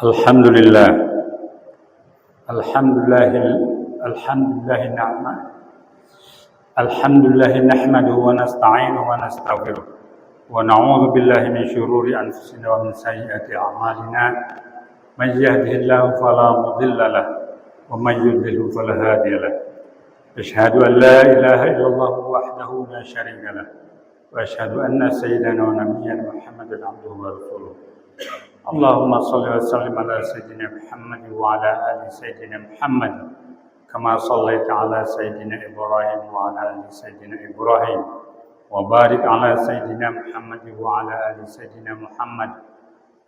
Alhamdulillah, Alhamdulillah, Alhamdulillah na'ma, Alhamdulillah nahmaduhu wa nasta'inuhu wa nastaghfiruh wa na'udzu billahi min shururi anfusina wa min sayyiati a'malina. Man yahdihillahu fala mudilla lahu wa man yudlil fala hadiya lahu. Asyhadu an la ilaha illallah wahdahu la syarika lahu wa asyhadu anna sayyidana wa nabiyyana Muhammadan abduhu wa rasuluh. Allahumma salli wa sallim ala sayyidina Muhammad wa ala ali sayyidina Muhammad kama sallaita ala sayyidina Ibrahim wa ala ali sayyidina Ibrahim wa barik ala sayyidina Muhammad wa ala ali sayyidina Muhammad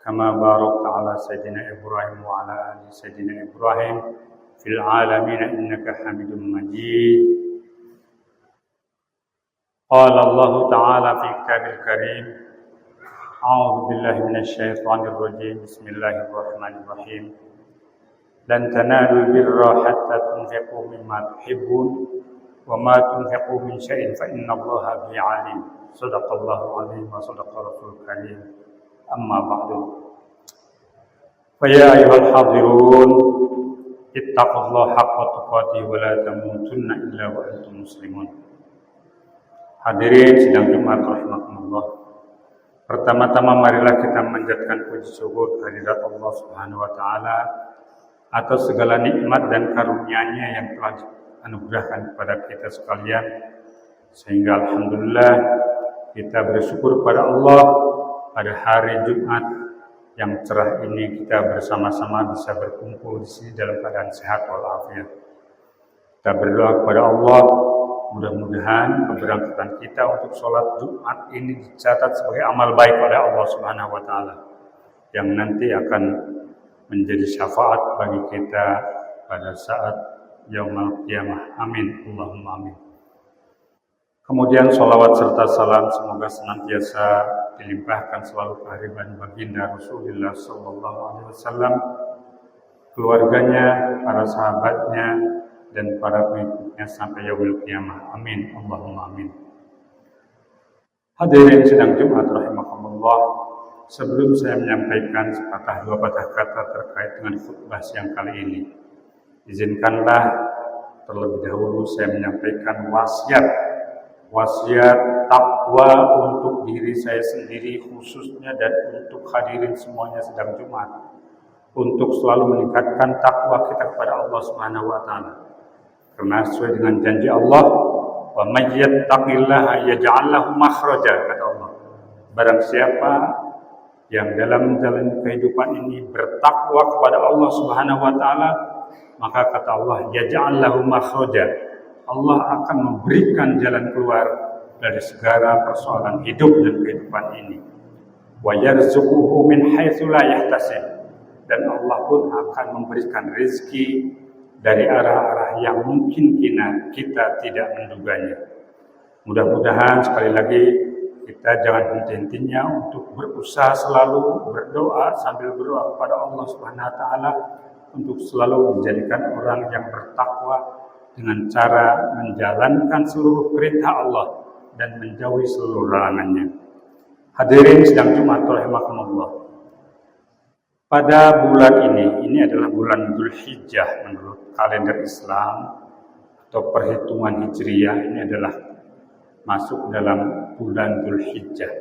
kama barakta ala sayyidina Ibrahim wa ala ali sayyidina Ibrahim fil alamin innaka Hamidum Majid. Qala Allah ta'ala fi kitabil karim, A'udzu billahi minasyaitonir rajim. Bismillahirrahmanirrahim. Lan tanalul birra hatta tunfiqu mimma tuhibbun wa ma tunfiqu min syai'in fa innallaha bihi 'alim. Shadaqallahu 'azim wa shadaqa rasulul karim. Amma ba'du. Fa ya ayyuhal hadirun, ittaqullaha haqqa tuqatih wa la tamutunna illa wa antum muslimun. Hadirin sidang Jumat rahimakumullah. Pertama-tama marilah kita menjadikan puji syukur kehadirat Allah Subhanahu wa taala atas segala nikmat dan karunia-Nya yang telah anugerahkan kepada kita sekalian, sehingga alhamdulillah kita bersyukur kepada Allah pada hari Jumat yang cerah ini kita bersama-sama bisa berkumpul di sini dalam keadaan sehat walafiat. Kita berdoa kepada Allah, mudah-mudahan keberangkatan kita untuk sholat Jumat ini dicatat sebagai amal baik oleh Allah Subhanahu wa taala yang nanti akan menjadi syafaat bagi kita pada saat yaumul qiyamah. Amin. Allahumma amin. Kemudian sholawat serta salam semoga senantiasa dilimpahkan selalu kehadiran baginda Rasulullah sallallahu alaihi wasallam, keluarganya, para sahabatnya, dan para pengikutnya sampai yaumul qiyamah. Amin. Allahumma amin. Hadirin sidang Jumat rahimakumullah, sebelum saya menyampaikan sepatah dua patah kata terkait dengan khutbah siang kali ini, izinkanlah terlebih dahulu saya menyampaikan wasiat takwa untuk diri saya sendiri khususnya dan untuk hadirin semuanya sidang Jumat, untuk selalu meningkatkan takwa kita kepada Allah Subhanahu wa taala. Karena sesuai dengan janji Allah, wa may yattaqillaha yaj'al lahu makhraja, kata Allah. Barang siapa yang dalam menjalani kehidupan ini bertakwa kepada Allah Subhanahu wa taala, maka kata Allah, yaj'al lahu makhraja. Allah akan memberikan jalan keluar dari segala persoalan hidup dan kehidupan ini. Wa yarzuquhu min haitsu la yahtasib. Dan Allah pun akan memberikan rezeki dari arah-arah yang mungkin kita tidak menduganya. Mudah-mudahan sekali lagi kita jangan henti-hentinya untuk berusaha selalu berdoa sambil berdoa kepada Allah Subhanahu wa taala untuk selalu menjadikan orang yang bertakwa dengan cara menjalankan seluruh perintah Allah dan menjauhi seluruh larangannya. Hadirin sidang Jumat rahimakumullah. Pada bulan ini adalah bulan Dzulhijjah menurut kalender Islam atau perhitungan Hijriyah, ini adalah masuk dalam bulan Dzulhijjah.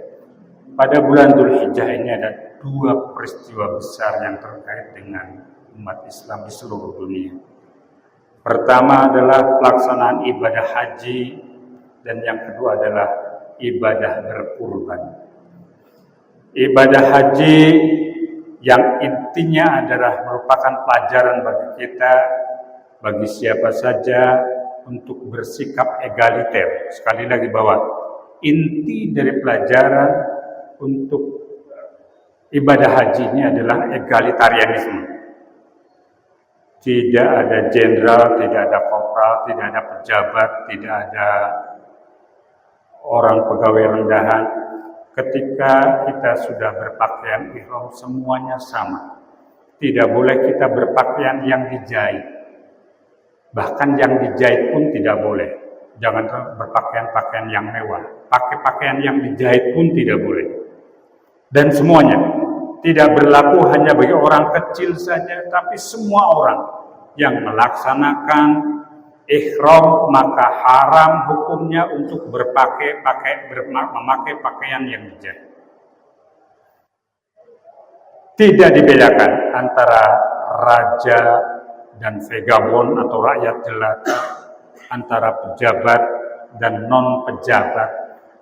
Pada bulan Dzulhijjah ini ada dua peristiwa besar yang terkait dengan umat Islam di seluruh dunia. Pertama adalah pelaksanaan ibadah haji dan yang kedua adalah ibadah berkurban. Ibadah haji yang intinya adalah merupakan pelajaran bagi kita, bagi siapa saja, untuk bersikap egaliter. Sekali lagi bahwa inti dari pelajaran untuk ibadah haji ini adalah egalitarianisme. Tidak ada jenderal, tidak ada kopral, tidak ada pejabat, tidak ada orang pegawai rendahan. Ketika kita sudah berpakaian ihram, semuanya sama. Tidak boleh kita berpakaian yang dijahit. Bahkan yang dijahit pun tidak boleh. Jangan berpakaian-pakaian yang mewah. Pakai pakaian yang dijahit pun tidak boleh. Dan semuanya Tidak berlaku hanya bagi orang kecil saja, tapi semua orang yang melaksanakan ihram, maka haram hukumnya untuk memakai pakaian yang dijahit. Tidak dibedakan antara raja dan vagabond atau rakyat jelata, antara pejabat dan non pejabat,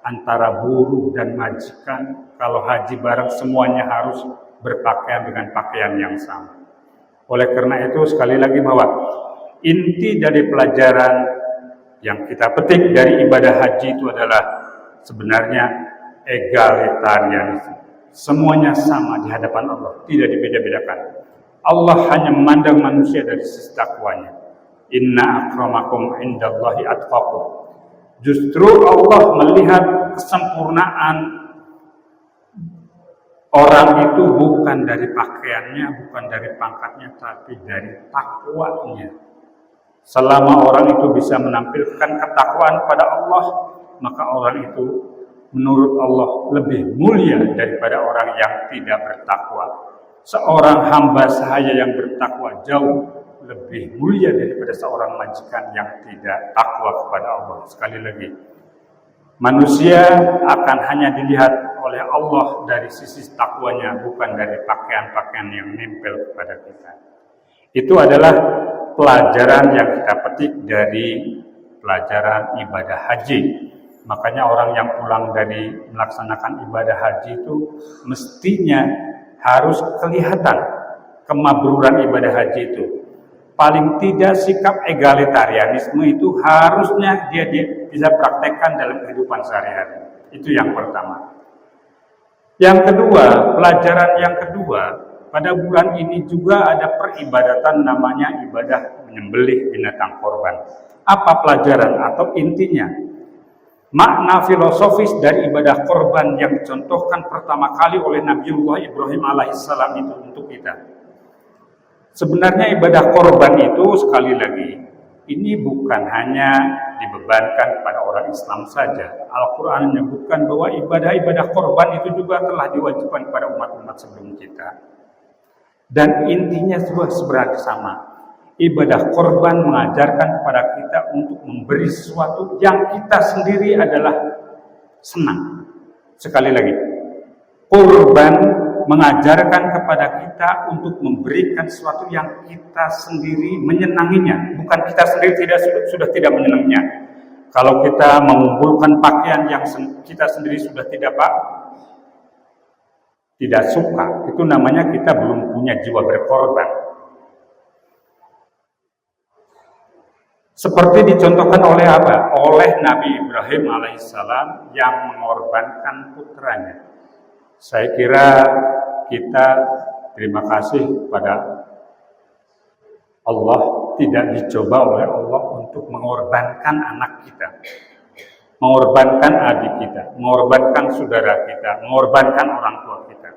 antara buruh dan majikan. Kalau haji bareng semuanya harus berpakaian dengan pakaian yang sama. Oleh karena itu sekali lagi bahwa inti dari pelajaran yang kita petik dari ibadah haji itu adalah sebenarnya egalitarianisme. Semuanya sama di hadapan Allah, tidak dibeda-bedakan. Allah hanya memandang manusia dari sisi takwanya. Inna akramakum indallahi atqakum. Justru Allah melihat kesempurnaan orang itu bukan dari pakaiannya, bukan dari pangkatnya, tapi dari takwanya. Selama orang itu bisa menampilkan ketakwaan pada Allah, maka orang itu menurut Allah lebih mulia daripada orang yang tidak bertakwa. Seorang hamba sahaya yang bertakwa jauh lebih mulia daripada seorang majikan yang tidak takwa kepada Allah. Sekali lagi, manusia akan hanya dilihat oleh Allah dari sisi takwanya, bukan dari pakaian-pakaian yang nempel kepada kita. Itu adalah pelajaran yang kita petik dari pelajaran ibadah haji. Makanya orang yang pulang dari melaksanakan ibadah haji itu mestinya harus kelihatan kemabruran ibadah haji itu. Paling tidak sikap egalitarianisme itu harusnya dia bisa praktekkan dalam kehidupan sehari-hari. Itu yang pertama. Yang kedua, pelajaran yang kedua, pada bulan ini juga ada peribadatan namanya ibadah menyembelih binatang korban. Apa pelajaran atau intinya? Makna filosofis dari ibadah korban yang dicontohkan pertama kali oleh Nabiullah Ibrahim alaihissalam itu untuk kita. Sebenarnya ibadah korban itu sekali lagi, ini bukan hanya dibebankan kepada orang Islam saja. Al-Quran menyebutkan bahwa ibadah-ibadah korban itu juga telah diwajibkan kepada umat-umat sebelum kita. Dan intinya juga sebenarnya sama. Ibadah korban mengajarkan kepada kita untuk memberi sesuatu yang kita sendiri adalah senang. Sekali lagi, korban mengajarkan kepada kita untuk memberikan sesuatu yang kita sendiri menyenanginya. Bukan kita sendiri sudah tidak menyenanginya. Kalau kita mengumpulkan pakaian yang kita sendiri sudah tidak suka, itu namanya kita belum punya jiwa berkorban. Seperti dicontohkan oleh apa? Oleh Nabi Ibrahim alaihissalam yang mengorbankan putranya. Saya kira kita terima kasih pada Allah tidak dicoba oleh Allah untuk mengorbankan anak kita, mengorbankan adik kita, mengorbankan saudara kita, mengorbankan orang tua kita.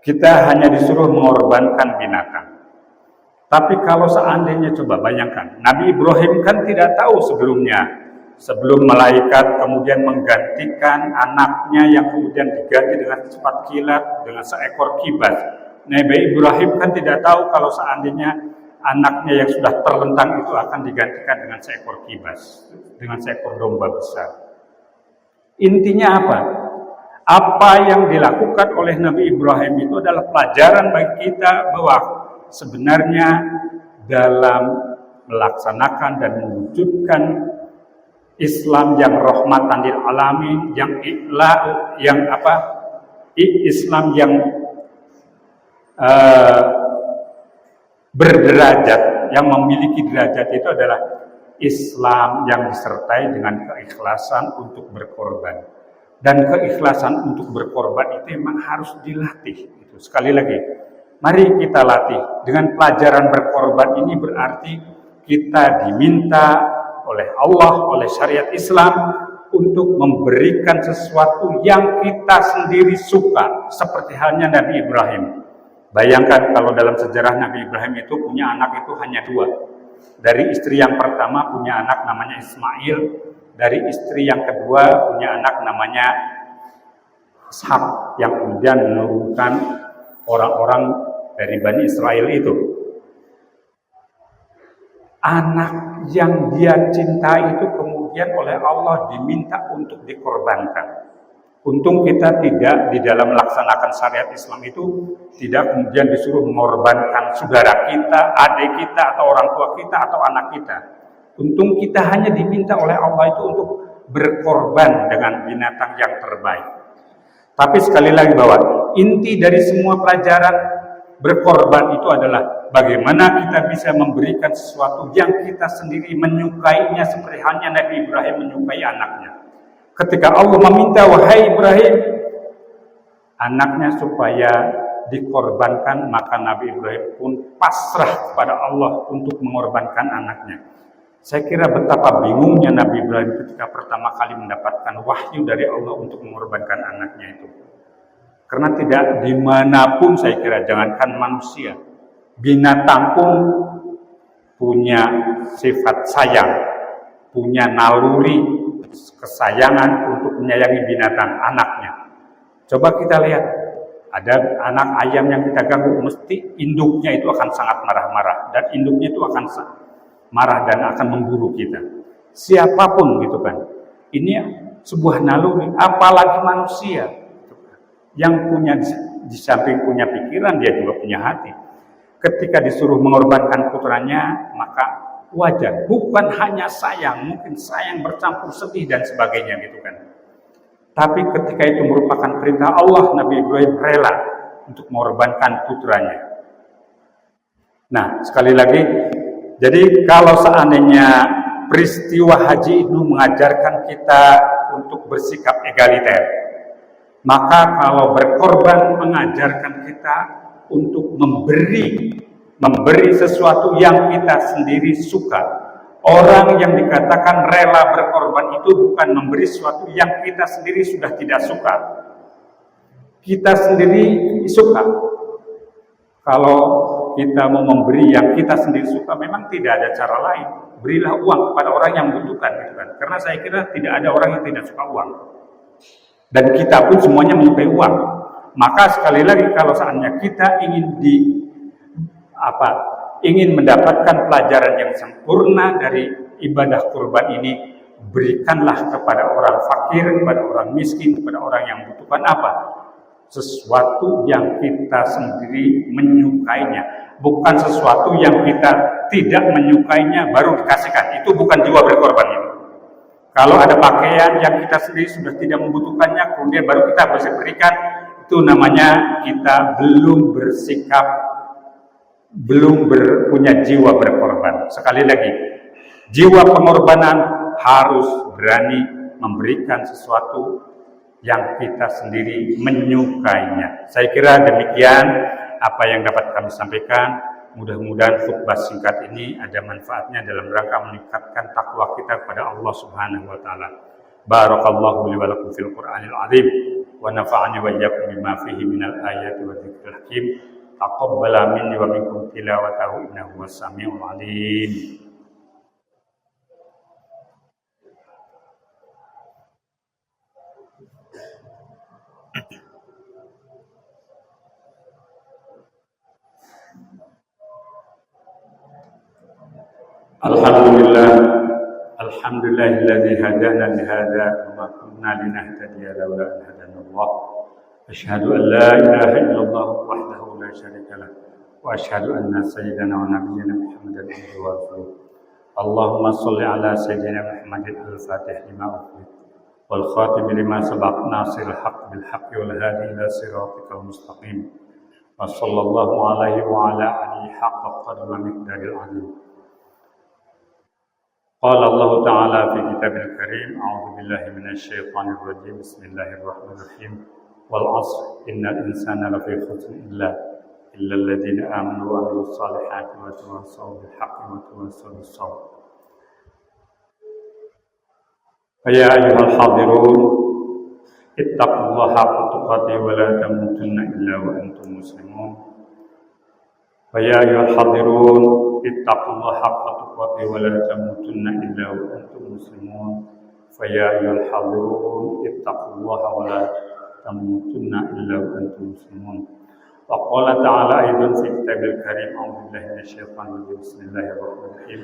Kita hanya disuruh mengorbankan binatang. Tapi kalau seandainya coba bayangkan, Nabi Ibrahim kan tidak tahu sebelum malaikat kemudian menggantikan anaknya yang kemudian diganti dengan cepat kilat, dengan seekor kibas. Nabi Ibrahim kan tidak tahu kalau seandainya anaknya yang sudah terlentang itu akan digantikan dengan seekor kibas, dengan seekor domba besar. Intinya apa? Apa yang dilakukan oleh Nabi Ibrahim itu adalah pelajaran bagi kita bahwa sebenarnya dalam melaksanakan dan mewujudkan Islam yang rahmatan lil alamin, Islam yang berderajat, yang memiliki derajat itu adalah Islam yang disertai dengan keikhlasan untuk berkorban. Dan keikhlasan untuk berkorban itu memang harus dilatih. Itu sekali lagi, mari kita latih. Dengan pelajaran berkorban ini berarti kita diminta oleh Allah, oleh syariat Islam untuk memberikan sesuatu yang kita sendiri suka. Seperti halnya Nabi Ibrahim. Bayangkan kalau dalam sejarah Nabi Ibrahim itu punya anak itu hanya 2. Dari istri yang pertama punya anak namanya Ismail. Dari istri yang kedua punya anak namanya Ishak yang kemudian menurunkan orang-orang dari Bani Israel itu. Anak yang dia cintai itu kemudian oleh Allah diminta untuk dikorbankan. Untung kita tidak di dalam melaksanakan syariat Islam itu tidak kemudian disuruh mengorbankan saudara kita, adik kita, atau orang tua kita, atau anak kita. Untung kita hanya diminta oleh Allah itu untuk berkorban dengan binatang yang terbaik. Tapi sekali lagi bahwa inti dari semua pelajaran berkorban itu adalah bagaimana kita bisa memberikan sesuatu yang kita sendiri menyukainya, seperti halnya Nabi Ibrahim menyukai anaknya. Ketika Allah meminta, wahai Ibrahim, anaknya supaya dikorbankan, maka Nabi Ibrahim pun pasrah kepada Allah untuk mengorbankan anaknya. Saya kira betapa bingungnya Nabi Ibrahim ketika pertama kali mendapatkan wahyu dari Allah untuk mengorbankan anaknya itu. Karena tidak dimanapun, saya kira, jangankan manusia, binatang pun punya sifat sayang, punya naluri kesayangan untuk menyayangi binatang anaknya. Coba kita lihat, ada anak ayam yang kita ganggu, mesti induknya itu akan sangat marah-marah, dan induknya itu akan marah dan akan memburu kita. Siapapun gitu kan. Ini sebuah naluri, apalagi manusia yang punya, di samping punya pikiran, dia juga punya hati. Ketika disuruh mengorbankan putranya, maka wajar, bukan hanya sayang, mungkin sayang bercampur sedih dan sebagainya gitu kan. Tapi ketika itu merupakan perintah Allah, Nabi Ibrahim rela untuk mengorbankan putranya. Nah, sekali lagi, jadi kalau seandainya peristiwa haji itu mengajarkan kita untuk bersikap egaliter, maka kalau berkorban mengajarkan kita untuk memberi sesuatu yang kita sendiri suka. Orang yang dikatakan rela berkorban itu bukan memberi sesuatu yang kita sendiri sudah tidak suka. Kita sendiri suka. Kalau kita mau memberi yang kita sendiri suka, memang tidak ada cara lain. Berilah uang kepada orang yang membutuhkan, gitu kan. Karena saya kira tidak ada orang yang tidak suka uang. Dan kita pun semuanya menyukai uang. Maka sekali lagi, kalau seandainya kita ingin mendapatkan pelajaran yang sempurna dari ibadah kurban ini, berikanlah kepada orang fakir, kepada orang miskin, kepada orang yang membutuhkan apa? Sesuatu yang kita sendiri menyukainya, bukan sesuatu yang kita tidak menyukainya baru dikasihkan. Itu bukan jiwa berkorban itu. Kalau ada pakaian yang kita sendiri sudah tidak membutuhkannya, kemudian baru kita berikan, itu namanya kita belum punya jiwa berkorban. Sekali lagi, jiwa pengorbanan harus berani memberikan sesuatu yang kita sendiri menyukainya. Saya kira demikian apa yang dapat kami sampaikan. Mudah-mudahan khutbah singkat ini ada manfaatnya dalam rangka meningkatkan takwa kita kepada Allah Subhanahu wa taala. Barakallahu li wa lakum fil Qur'anil azim wa nafa'ani wa iyyakum bima fihi minal ayati wa dzikril hakim. Taqabbala minni wa minkum tilawatahu innahu was-sami'ul 'alim. Alhamdulillahilladzi hadana li hadza wa ma kunna linahtadiya laula an hadana Allah. Asyhadu an la ilaha illallah wahdahu la syarika lah wa asyhadu anna sayyidana wa nabiyyana Muhammadan abduhu wa rasuluh. Allahumma shalli ala sayyidina Muhammadin al-Fatih lima ughliq wal khatim lima sabaq nasiril haqq bil haqqi wal hadi ila siratikal mustaqim. Wa sallallahu alaihi wa ala alihi haqqa qadri wa miqdaril azim. قال الله تعالى في كتابه الكريم أعوذ بالله من الشيطان الرجيم بسم الله الرحمن الرحيم والعصر إن الإنسان لفي خسر إلا الذين آمنوا وعملوا الصالحات وتواصوا بالحق وتواصوا بالصبر. فيا أيها الحاضرون اتقوا الله حق تقاته ولا تموتن إلا وأنتم مسلمون. فيا أيها الحاضرون اتقوا الله حق تقاته ولا تموتن إلا وأنتم مسلمون. فيا أيها الحاضرون اتقوا الله تموتن إلا وأنتم مسلمون. وقال تعالى أيضا في كتابه الكريم: أعوذ بالله من الشيطان الرجيم بسم الله الرحمن الرحيم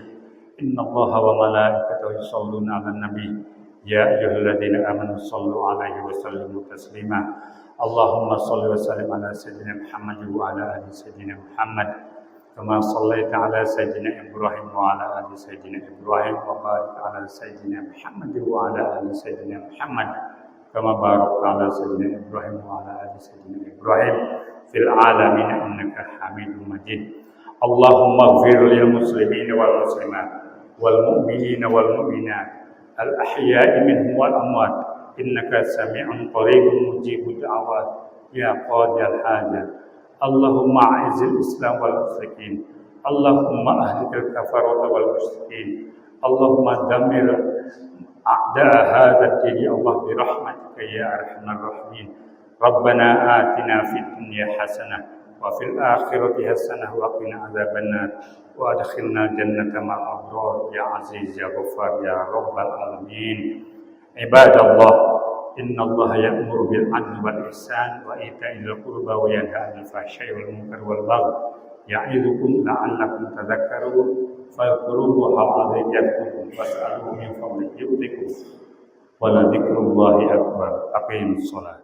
إن الله وملائكته يصلون على النبي يا أيها الذين آمنوا صلوا عليه وسلموا تسليما. اللهم صل وسلم على سيدنا محمد وعلى آل سيدنا محمد كما صليت على سيدنا إبراهيم وعلى آل سيدنا إبراهيم وبارك على سيدنا محمد وعلى آل سيدنا محمد كما باركت على سيدنا إبراهيم وعلى آل سيدنا إبراهيم في العالمين إنك حميد مجيد. اللهم اغفر للمسلمين والمسلمات والمؤمنين والمؤمنات الأحياء منهم والأموات إنك سميع قريب مجيب الدعوات يا قاضي الحاجات. اللهم أعز الإسلام والمسلمين، اللهم أهلك الكفرة والمشركين، اللهم دمر أعداء هذا الدين يا الله برحمتك يا أرحم الراحمين. ربنا آتنا في الدنيا حسنة وفي الآخرة حسنة وقنا عذاب النار وأدخلنا الجنة مع الأبرار يا عزيز يا غفار يا رب العالمين. عباد الله إن الله يأمر بالعدل والإحسان وإيتاء ذي القربى وينهى عن الفحشاء والمنكر والبغي يعظكم لعلكم تذكرون فاذكروا الله العظيم يذكركم واسألوه من فضله يؤتكم ولذكر الله أكبر. أقيموا الصلاة.